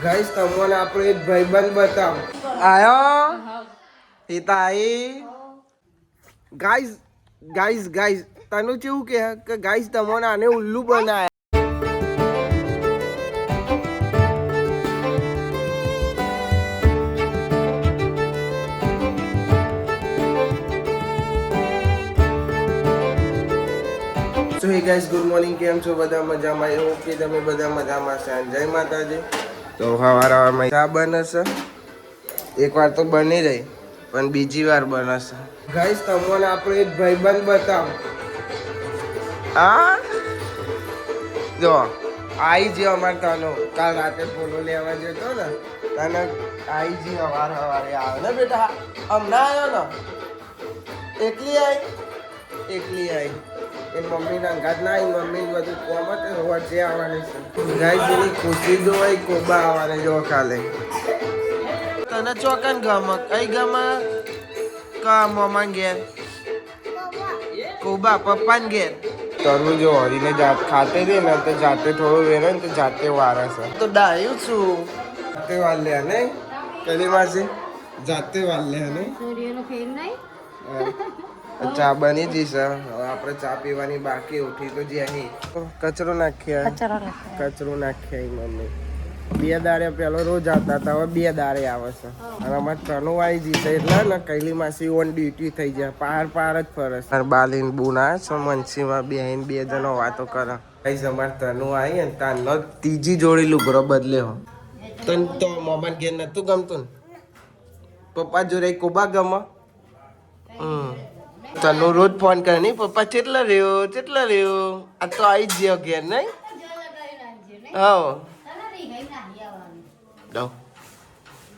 Guys તમને આપણો એક ભાઈબંધ બતાવ આયો હિતાઈ ગાઈસ ગાઈસ ગાઈસ તને કેવું કે ગાઈસ તમને આને ઉલ્લુ બનાયા So hey guys, good morning. કેમ છો બધા મજામાં? એવું કે તમે બધા મજામાં છો? જય માતાજી. તો સવારમાં ચા બનશે. એકવાર તો બની રહી પણ બીજી વાર બનશે. ગાઈસ તમને આપણો એક ભાઈબંધ બતાવ આ જો આઈ જે અમાર તનો કાલ રાતે ફોટો લેવા જતો ને તને આઈ જે સવારે આવે ને બેટા હમણાં આવ્યો ને એકલી આવી એ મમ્મી ના અંગાત ના આવી મમ્મી બધું કોમ જ વચ્ચે આવવાની છે ગાઈસ એની ખુશી જો હોય કોબા આવવાની જો કાલે તને ચોકન ગમ કઈ ગમ કા મમ્મા ઘેર કોબા પપ્પા ને ઘેર તરુ જો હરીને જાત ખાતે દે ને તો જાતે થોડું વેરે ને તો જાતે વારે છે તો ડાયું છું જાતે વાર લે ને પેલી પાસે જાતે વાર લે ને સૂર્યનો ફેર નહીં ચા બની જશે હવે આપણે ચા પીવાની બાકી ઉઠી તો જે અહીં કચરો નાખ્યા મમ્મી 2 દાડે પેલો રોજ આવતા હતા હવે 2 દાડે આવે છે અને અમારે તનું આવી જશે એટલે ને કૈલી માસી ઓન ડ્યુટી થઈ જાય પાર જ ફરે છે બાલીન બુના છો મનસીમાં બેહીને 2 જણો વાતો કરે કઈ અમારે તનું આવી ને તારનો ત્રીજી જોડી લુગરો બદલે હો તન તો મમ્મા ઘેર નતું ગમતું ને પપ્પા જોડે કોબા ગમો તનું રોજ ફોન કરે નહીં પપ્પા કેટલા રહ્યો આ તો આવી જ ગયો ઘેર નહીં હા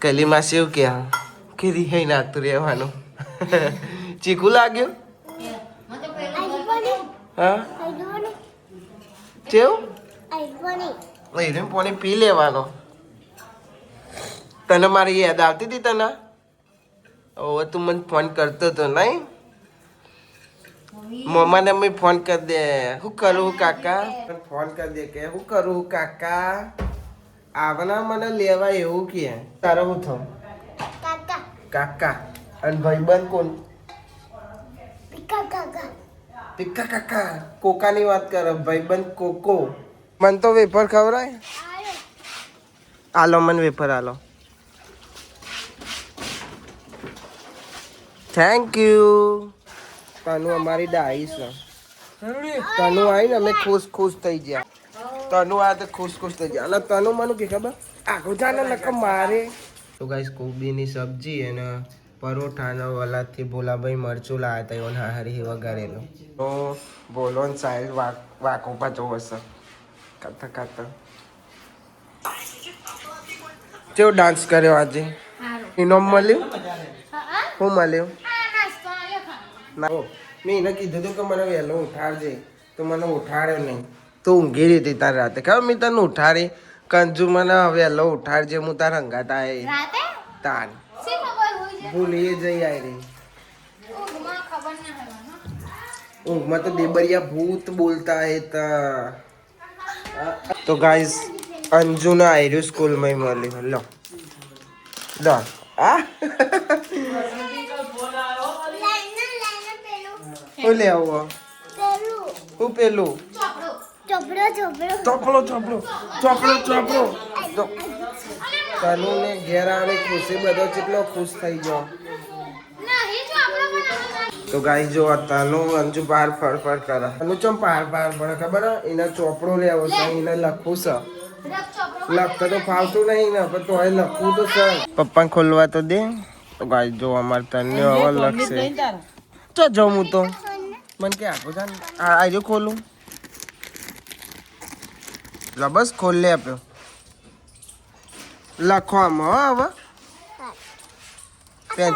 કલી માસી એવું ક્યાં કે રિહાઈ નાખતું રહેવાનું ચીકુ લાગ્યું હા કેવું પાણી પી લેવાનો તને મારી યાદ આવતી હતી તને હવે તું મને ફોન કરતો હતો નહીં મમ્માને મેં ફોન કરી દે શું કરું કાકા ફોન કરી દે કે શું કરું કાકા આવના મને લેવા એવું કે તારો શું થયું કાકા અને ભાઈબંધ કોણ પિક્કા કાકા કોકાની વાત કરે ભાઈબંધ કોકો મને તો વેફર ખવડાય આલો મને વેફર આલો થેન્ક યુ તનું અમારી ડાઈ છે તનું આવી ને અમે ખુશ થઈ ગયા તનું આ તો ખુશ થઈ ગયા અને તનું મને કે ખબર આખું જાને નકમ મારે તો ગાઈસ કોબીની સબ્જી અને પરોઠાના વલાથી ભોલાભાઈ મરચું લાવ્યા હતા એવું હારી વગાડેલું તો બોલો ને સાહેબ વાકો પાછો હશે ખાતા કેવો ડાન્સ કર્યો આજે ઇનામ મળ્યું શું મળ્યું મેં એને કીધું હતું કે મને વહેલો ઉઠાડજે તો મને ઉઠાડ્યો નહીં તો ઊંઘી રહી હતી તાર રાતે ખબર મેં તને ઉઠાડી કંજુ મને વહેલો ઉઠાડજે હું તાર હંગાત આવી તાર ભૂલી જઈ આવી ઊંઘમાં તો દેબરિયા ભૂત બોલતા હે તો ગાઈસ અંજુને આયર્યું સ્કૂલમાં મળ્યું લો આ શું લે આવો શું પેલું ચોપડો તનુ ને ઘેર આવે ખુશી બધો કેટલો ખુશ થઈ ગયો તો ગાઈ જો તનુ અંજુ પાર ફર કરે તનુ ચમ પાર પડે ખબર એને ચોપડો લેવો છે એને લખવું છે લખતા તો ફાવતું નહીં ને પણ તો એ લખવું તો છે પપ્પા ખોલવા તો દે તો ગાઈ જો અમારે તને હવે લખશે તો જાઉં હું તો મને કે આપો જાન આ ખોલું બસ ખોલ લે આપ્યો લખવામાં હવે પેન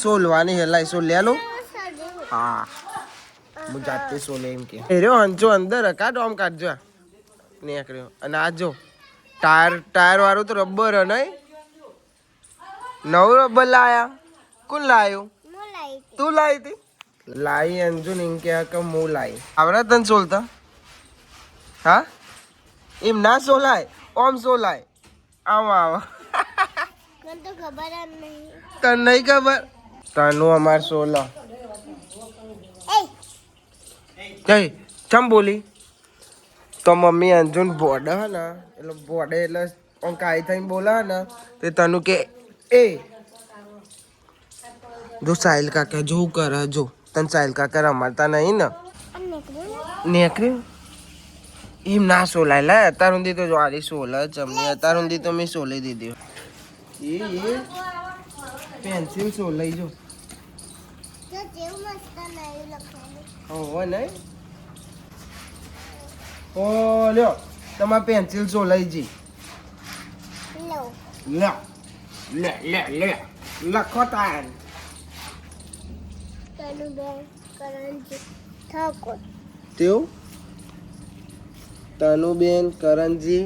સોલવાની હેલાઈ સોલ લે લો હા હું જાતે સોલે એમ કે રહ્યો હંચો અંદર કાઢો આમ કાઢજો નીકળ્યો અને આ જો ટાયર વાળું તો રબર નહીં નવું રબર લાયા કોણ લાયું તું લાવી હતી લાઈ અંજુ ને કે હું લાઈ આવડે તને સોલતા હા એમ ના સોલાય ઓમ સોલાય આવો આવો મને તો ખબર જ નહીં. તને નહીં ખબર તનું અમાર 16 કઈ ચમ બોલી તો મમ્મી અંજુન બોર્ડ હે ને એટલે બોર્ડે એટલે કાઈ થઈને બોલે ને તે તનું કે એ જો સાહિલ કાકા જો કરે જો તને સાહિલ કાકા રમાડતા નહીં ને નેકર્યું એમ ના સોલાય લે અત્યાર સુધી તો જો આરી સોલ જ અમને અત્યાર સુધી તો મેં સોલી દીધી એ પેન્સિલ સોલાઈ જો તો જેવું મસ્ત નહીં લખવાનું. હો નહીં ઓ લ્યો તમારે પેન્સિલ સોલાઈ જી લો. લે લે લે લે લખો તાર તનું બેન કરંજી ઠાકોર. તેવું તનુબેન કરણજી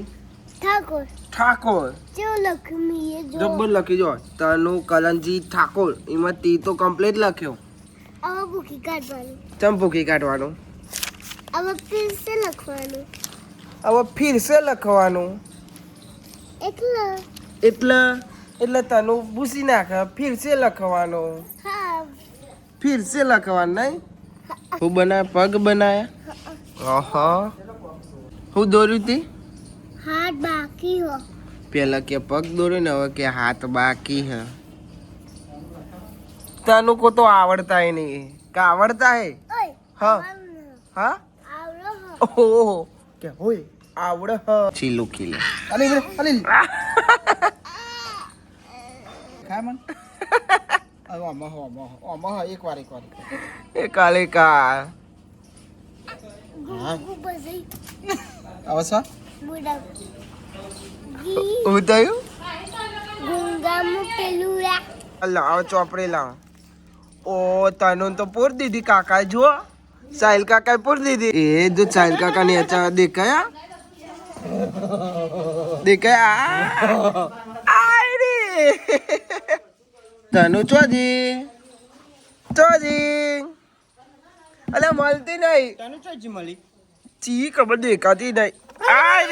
ઠાકોર ઠાકોર જેવું લખ્યું એ જો. જબ્બર લખી જો તનુ કરણજી ઠાકોર એમાં તી તો કમ્પ્લીટ લખ્યો હવે ભૂખી કાઢવાનું. ચંપુકી કાઢવાનું હવે ફિરસે લખવાનું. હવે ફીરસે લખવાનું એટલે તનુ ભૂસી નાખે ફીરસે લખવાનું હા. ફીરસે લખવાનું નહીં હું બનાય પગ બનાયા ઓહો હું દોર્યું તી હાથ બાકી હો. પેલા કે પગ દોર્યું ને હવે કે હાથ બાકી હે તનુ કો તો આવડતા હે નહીં કે આવડતા હે ઓય હા હા આવડો હો. ઓહો કે હોય આવડે હ ચીલું ખીલે અલી અલી ખા મન હવે આમાં એક વાર એ કાલે કા ગુગુ બસઈ આવસા મુડા ગી હું થયું ગુંગામુ પેલુરા. અલ્લા આવ ચોપડી લાવ ઓ તનુ તો પૂર દીધી કાકા જો સાહિલ કાકા પૂર દીધી એ જો સાહિલ કાકા ને અચા દેખાયા આય રે તનુ ચોજી અલે મળતી નહીં તનુ ચોજી મળી ચી ખબર દેખાતી નહીં આય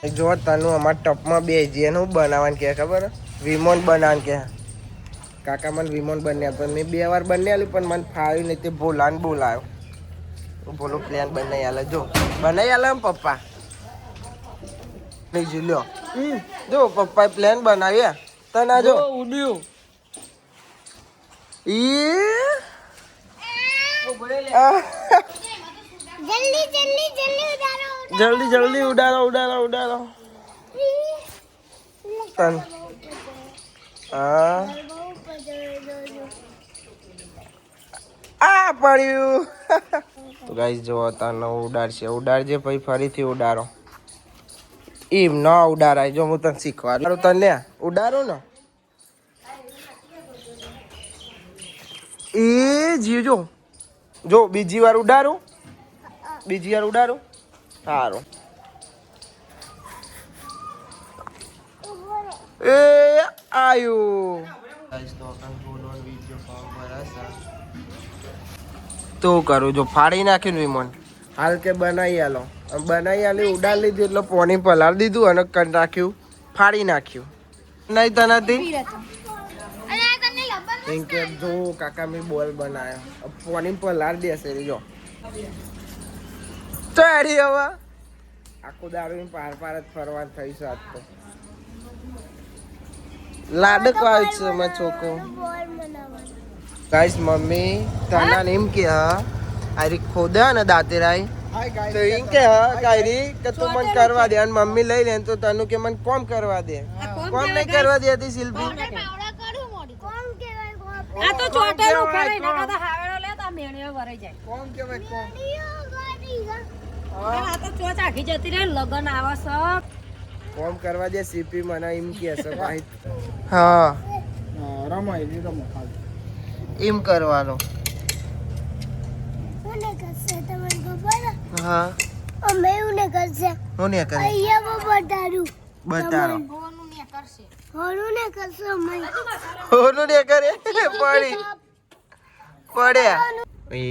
રે જો તનુ અમાર ટપમાં બે જેનું બનાવવાનું કે ખબર વિમોન બનાવવાનું કે કાકા મને વિમોન બને પણ મેં 2 વાર બને આલી પણ મને ફાવ્યું નહીં તે બોલાને બોલાયો હું બોલો પ્લાન બનાવી આલે જો બનાવી આલે એમ પપ્પા નહીં જોલ્યો જો પપ્પાએ પ્લાન બનાવ્યા તને જો ઉડ્યું જલ્દી ઉડાડો તન આ પડ્યું તો ગાઈસ જો તને ઉડાડજે પછી ફરીથી ઉડાડો એમ ન ઉડાડાય જો હું તને શીખવાડું તને ઉડાડો ને એ જીવ જો બીજી વાર ઉડાડું સારું એ આયું તો કરું જો ફાડી નાખ્યું વિમોન હાલ કે બનાવી આલો આલી ઉડાડી લીધું એટલે પોણી પલાળી દીધું અને કરી નાખ્યું ફાડી નાખ્યું નહીં તનાથી એમ કે જો કાકા મેં બોલ બનાવ્યો પોણી પલાળી દેશે જો તો એડી હવે આખું દારૂ પાર જ ફરવા થઈ છે આજ તો લાડક વાય છે મારો છોકરો ગાઈસ મમ્મી તના એમ કે આરી ખોદા ને દાંતેરાઈ તો એમ કે કાયરી કે તું મને કરવા દે અને મમ્મી લઈ લે તો તનું કે મને કોમ કરવા દે કોમ નહીં કરવા દેતી શિલ્પી આ તો ચોટેલું કરે નકા તો હાવેડો લે તો મેણિયો ભરાઈ જાય કોમ કેવાય કોમ આ તો ચોચ આખી જતી રે લગન આવા સ કોમ કરવા દે સીપી મને એમ કે છે ભાઈ હા રમો એમ કરવાનો મને કરશે તમને ખબર હા અમે એવું ને કરશે હું ને કરે અહીંયા બતારો હોનું ને કરશે હોનું ને કરશે અમે હોનું ને કરે પડ્યા એ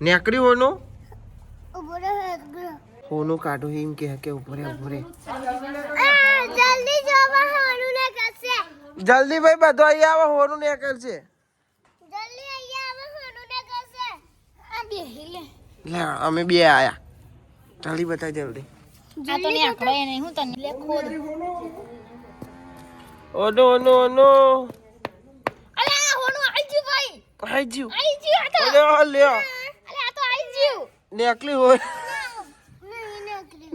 નેકડી હોનું ઉભો રહે હોનું કાઢો એમ કે ઉભો રે જલ્દી જો હોનું ને કરશે જલ્દી ભાઈ બધો અહીંયા આવો હોનું ને કરશે જલ્દી અહીંયા આવે હોનું ને કરશે આ બે લે લે અમે બે આયા જલ્દી બતા જલ્દી આ તો ને આકડો એ નહીં હું તને લે ખોદ ઓ નો અલે આ હોનું આઈ ગયું ભાઈ આઈ જીવ આઈ ગયું આ તો અલે લે અલે આ તો આઈ ગયું નેકલી હોય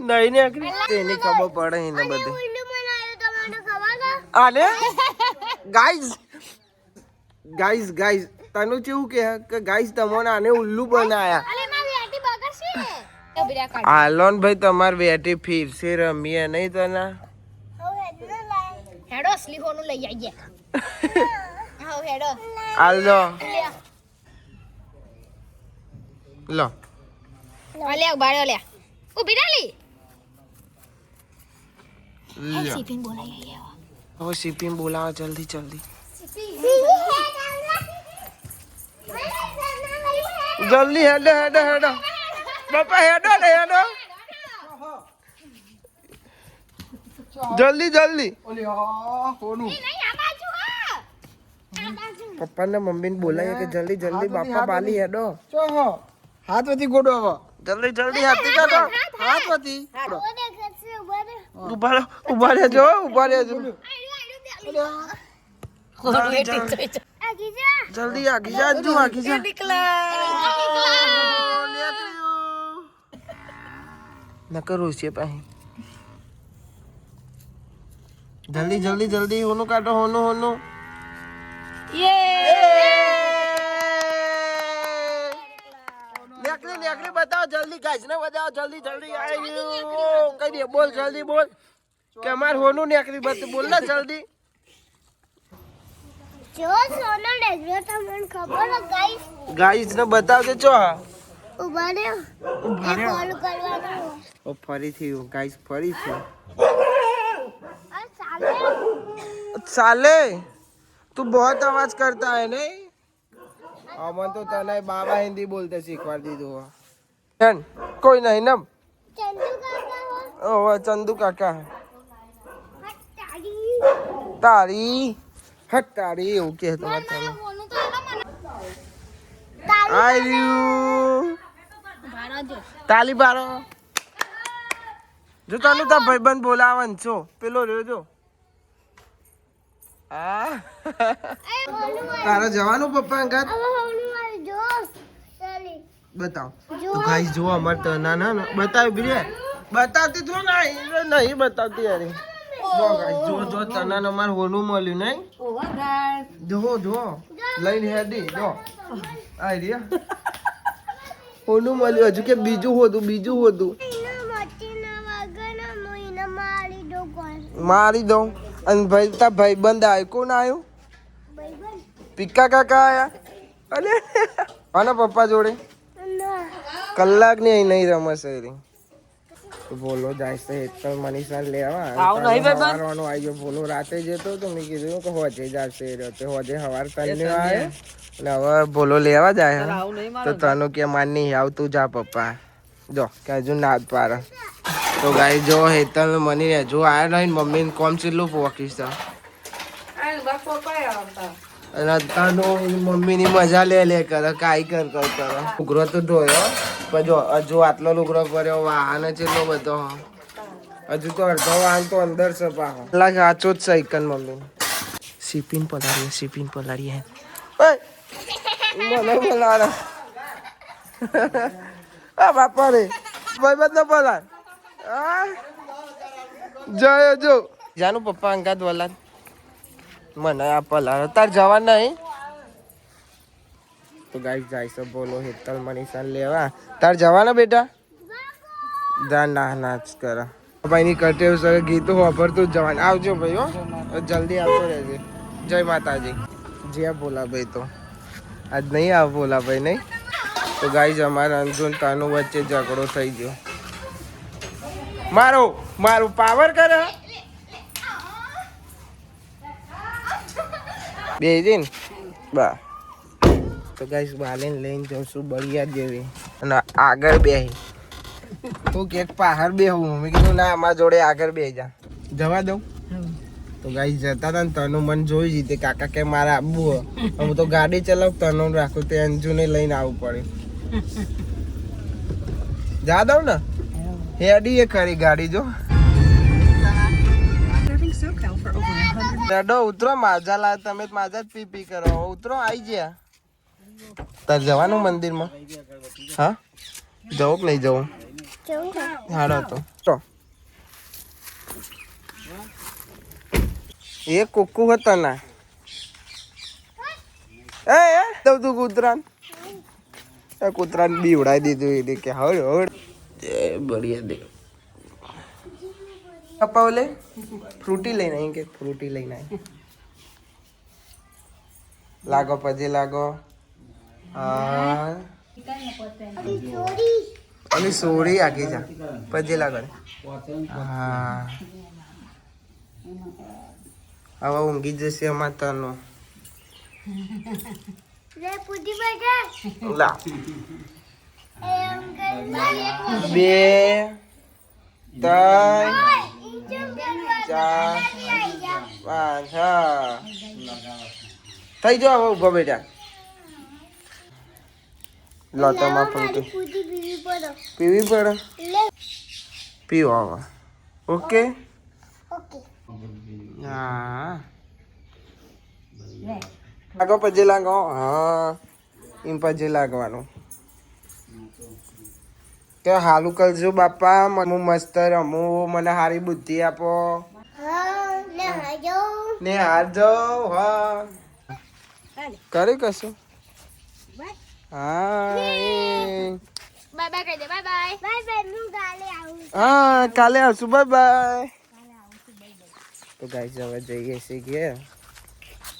નહીં નહીં નેકલી તેની ખબર પડે એને બધી ઉલ્લુ બનાવ્યો તમને ખબર છે આને ગાઈઝ તને કેવું કે ગાઈઝ તમને આને ઉલ્લુ બનાયા અલે મારી આટી બગડશે તો બીરા કાઢ આલોન ભાઈ તમાર બેટી ફીરસે રમીએ નહીં તને હવે હેડનો લાય હેડો અસલી હોનું લઈ આઈએ હા હેડો આલો લો અલે બાળ્યો લે ઊભી રાલી લ્યો સીપિંગ બોલાઈ આઈએ હવે સીપીએમ બોલાવો જલ્દી જલ્દી હેડો બાપા હેડો જલ્દી નહીં આ બાજુ હા પપ્પાને મમ્મીને બોલાવીએ કે જલ્દી બાપા બાલી હેડો હાથ વધી ગોડો હવે જલ્દી હાથી કાઢો હાથ વધી ઓને કરશે ઉભા ઉભા રહેજો આગી જા જલ્દી આગી જા નકર રોશે પાહી જલ્દી હોનું કાઢો હોનું નેકરી બતાવો જલ્દી ગાઈસ ને બતાવો જલ્દી આવ્યું કઈ દે બોલ જલ્દી બોલ કે અમાર હોનું નેકરી બોલ ને જલ્દી જો સોનો ડેગ્રો તમને ખબર છે ગાઈસ ને બતાવજો ચો ઉભા રહ્યો કોલ કરવાનો ઓ ફરીથી ગાઈસ ફરીથી આ ચાલે साले तू बहुत आवाज करता है नहीं अमन तो तने बाबा हिंदी बोलते सीखवा दी दो कोई नहीं ना चंदू काका हो ओ चंदू काका है તારી तारी ओके तो बताओ હોનું તો આલો મને आई यू ભાડા જો ताली बारो जो तनु ता भाईबंध बोलावन छो पेलो રહ્યો જો આ તારો જવાનો પપ્પા અંગાત હવે હોનું આવી જો ચાલી बताओ तो गाइस जो अमर तना ना बताओ बिरे बताती तो नहीं बताती अरे जो गाइस जो तना अमर होनु મળ્યું નહીં ઓવર ગાઈસ જો લઈને હેડી જો આ રહ્યા હોનું મળ્યું હજુ કે બીજું હોતું એના મટીના વાગના મોઈના મારી દો કોણ મારી દઉં અને ભાઈ તા ભાઈબંધ આવ્યો કોણ આવ્યો ભાઈબંધ પિક્કા કાકા આયા અલે આના પપ્પા જોડે ના કલાક ની અહીં નહીં રમશે રી બોલો જાય છે હેતલ મનીષા લેવા સવારવાનો આવ્યો બોલો રાતે જતો તો મેં કીધું કે હોજે જશે તે હોજે સવાર તને આવે અને હવે બોલો લેવા જાય તો તનો કે માન નહીં આવતું જા પપ્પા જો કે હજુ ના જ પાડે તો ગાઈ જો હેતલ મની હજુ આવ્યા નહીં મમ્મીને કોમ ચેટલું પોકીશ તો અને તાનો મમ્મીની મજા લે કરે કાઈ કર લુગરો તો ધોયો પણ જો હજુ આટલો લુગરો કર્યો વાહન ચેટલો બધો હજુ તો અડધો વાહન તો અંદર છે પાહો લાગ આચો જ સાયકલ મમ્મી સીપીન પલાડીએ મને બોલાવે આ બાપા રે ભાઈબંધ ન બોલાય જયો જો જાનું પપ્પા અંગાત વલાદ મને આ પલાર તાર જવા નહીં તો ગાઈસ જાય છે બોલો હેતલ મનીષા લેવા તાર જવાના બેટા ના જ કરા ભાઈની કટેવ સર ગીતો વાપરતું જ જવાનું આવજો ભાઈ હો જલ્દી આવતો રહેજે જય માતાજી જ્યાં ભોલા ભાઈ તો આજ નહીં આવ ભોલા ભાઈ નહીં તો ગાઈસ અમારા અંજુન તાનું વચ્ચે ઝઘડો થઈ ગયો મારું પાવર કરે બે દિન બા તો ગાઈસ બાલેન લઈને જઉં છું બળિયા જેવી અને આગળ બેહી તું કે બહાર બેહું મેં કીધું ના અમારા જોડે આગળ બે જા જવા દઉં તો ગાઈ જતા હતા ને તનું મન જોઈ જીતે કાકા કે મારે આવવું હોય હું તો ગાડી ચલાવ તનું રાખું તે અંજુને લઈને આવવું પડે જા દઉં ને હેડી એ ખરી ગાડી જો ડડો ઉતરો માજા લા તમે માજા જ પી કરો ઉતરો આવી ગયા તાર જવાનું મંદિરમાં હા જવું કે નહીં જવું હાડો તો એ કુકુ હતો ના એ દઉં તું કૂતરાન કૂતરાને બીવડાવી દીધું એને કે હળ હળ બઢિયા દે પપ્પા બોલે ફ્રૂટી લઈને આવી કે ફ્રૂટી લઈને આવી લાગો પછી લાગો હા ઓલી સોરી આગી જા પછી લાગો હા હવે ઊંઘી જશે અમાર તનો લે પૂજી બગા લા એ અંકલ બે ત્રણ ચાર પાંચ હા થઈ જાઓ હવે ઉભો બેટા લો તમાર ફ્રૂટી પૂજી બીવી પડો પીવી પડે લે પીવો હવે ઓકે ઓકે હા લાગો પછી લાગો હા એમ પછી લાગવાનું કે હાલું કરજો બાપા હું મસ્ત રમું મને સારી બુદ્ધિ આપો હા લે હાજો ને હાર જાઓ હા કરે કશું હા એ. બાય બાય કહી દે બાય બાય બાય બાય હું કાલે આવું હા કાલે આવશું બાય બાય તો ગાઈસ હવે જઈએ છીએ ઘેર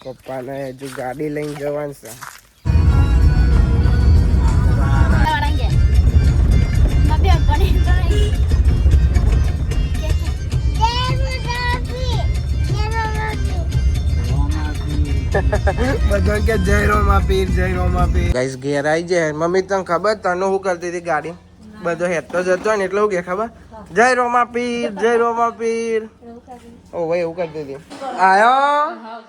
પપ્પાને હજુ ગાડી લઈને જવાનું છે બધો કે જય રોમા પીર ગાઈસ ઘેર આવી જાય મમ્મી તને ખબર તને શું કરતી હતી ગાડી બધો હેતો જતો ને એટલે શું કે ખબર જય રોમા પીર ઓ ભાઈ એવું કરતી હતી આયો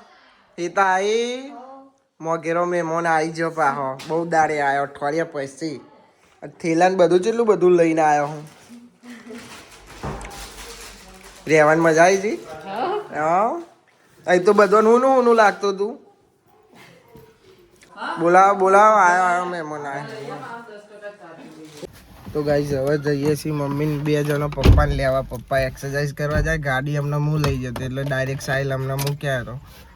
હિતા આઈ મોગેરો મહેમાન આવી ગયો પાહો બહુ દાડે આવ્યો અઠવાડિયા પછી થેલાને બધું કેટલું બધું લઈને આવ્યો હું રહેવાની મજા આવી હતી હા અહીં તો બધું હું લાગતું તું બોલાવો આવ્યો મહેમાન આવ્યો તો ગાઈસ હવે જઈએ છીએ મમ્મી બે જણો પપ્પાને લેવા પપ્પા એક્સરસાઇઝ કરવા જાય ગાડી અમને હું લઈ જતો એટલે ડાયરેક્ટ સાઈલ અમને મૂક્યા હતો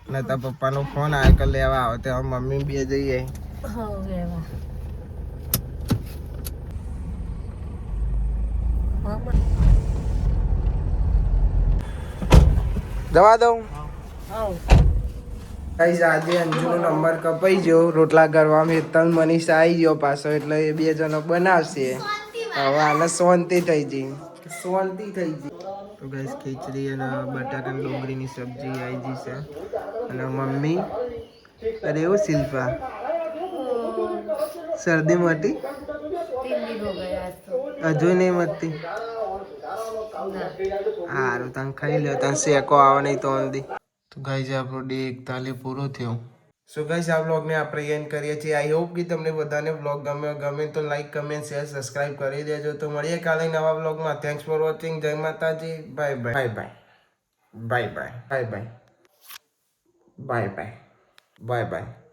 ને તો પપ્પાનો ફોન આવ્યો કે લેવા આવો તો મમ્મી બે જઈએ જવા દઉં ગાઈસ આજે અંજુનો નંબર કપાઈ ગયો રોટલા કરવામાં હેતલ મનીષા આવી ગયો પાછો એટલે એ બે જણો બનાવશે હવે આને શાંતિ થઈ ગઈ તો ગાઈસ ખીચડી અને બટાકા અને ડુંગળીની સબ્જી આવી ગઈ છે અને મમ્મી અરે એવું શિલ્પા શરદી મટી હજુ નહીં મટતી સારું તમે ખાઈ લો તમે શેકો આવે નહીં તો અંદી તો ગાઈસ આપણો ડે 41 પૂરો થયો સો ગાઈસ આ વ્લોગને આપણે એન્ડ કરીએ છીએ આઈ હોપ કે તમને બધાને વ્લોગ ગમે તો લાઈક કમેન્ટ શેર સબસ્ક્રાઇબ કરી દેજો તો મળીએ કાલે નવા વ્લોગમાં થેન્ક્સ ફોર વોચિંગ જય માતાજી bye bye bye bye bye bye bye bye bye bye bye